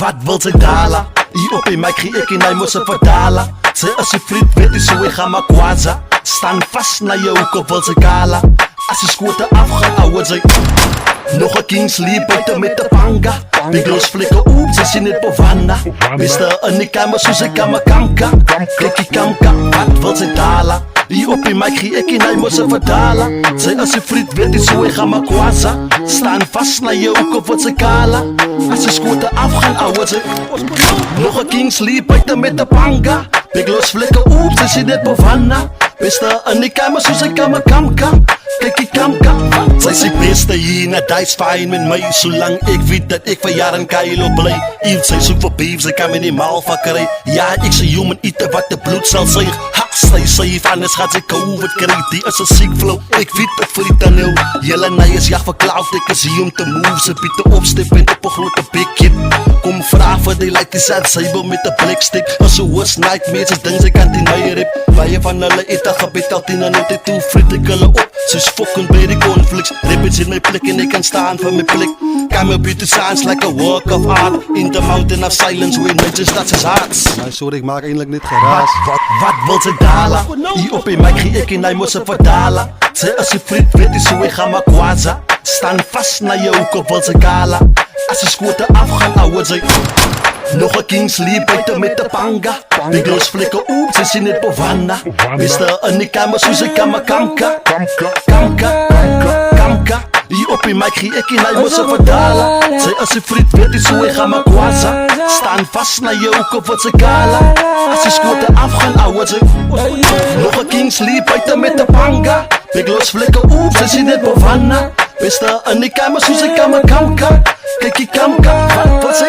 Wat wil sy dala? Hier op die mic gee ek en hy moet sy verdala. Sy is die vriend, weet jy so ek gaan maar kwaza. Staan vast na jou hoek of wil sy kala. As die skote afgaan, ouwe sy nog een Kingsley buiten met de panga. Biglo's flikken op, ze zien het Bovanna. Mister in die kamer, soos ek kan my kamka. Klikkie kamka, wat wil sy dala? Hier op die mic gee ek en hy moet sy verdala. Sy is die vriend, weet jy so ek gaan maar kwaza. Staan vast na jou hoek of wil sy kala. As die skote afgaan, ouwe sy nog een Kingsley buiten met de panga. Biglo's flikken op, ze zien het Bovanna. Mister in die kamer, soos ek kan my kamka. Klikkie kamka, sy is die beste hier, na die is fijn met my. Solang ek weet dat ek vir jaar in Kailo bly. Iemand sy soek vir beef, sy kan my nie maal vakkerij. Ja, ek sy human eater wat de bloed sal syg. Ha, sy syf, anders gaat sy COVID kry. Die is een siek flow, ek weet het vir die toneel. Julle nie is jag verklaard, ek is hier om te move. Sy bied te opstep en op een grote bekje. Kom vraag vir die light, die sad cyber met de blikstick. As so worst nightmares, is ding sy kan die my rip. Baie van hulle het al gebed al 10 en 92, vriend ek hulle op. Soos fucking by die conflicts. Ribbits in my plek en ek kan staan vir my plek. Kan my beauty sounds like a work of art. In the mountain of silence where nature starts his hearts. Sorry, ek maak eindelijk net geraas. Wat wil sy dala? Hier op die mic gee ek en hy moet sy verdala. Sy is die vriend, weet jy so ek gaan maar kwaza. Staan vast na jou hoek of wil sy kala. As die skote afgaan, ouwe sy nog een Kingsley buiten met de panga. Biglo's flikken op, ze zien het Bovanna. Mister in die kamer, soos ek kan my kamka. Kamka. Hier op die mic gee ek en hy moet sy verdala. Sy is die vriend, weet jy so ek gaan maar kwaza. Staan vast na jou hoek of wat sy kala. As die skote afgaan, ouwe sy nog een Kingsley buiten met de panga. Biglo's flikken op, ze zien het Bovanna. Mister in die kamer, soos ek kan my kamka. Klikkie kamka, wat wil sy?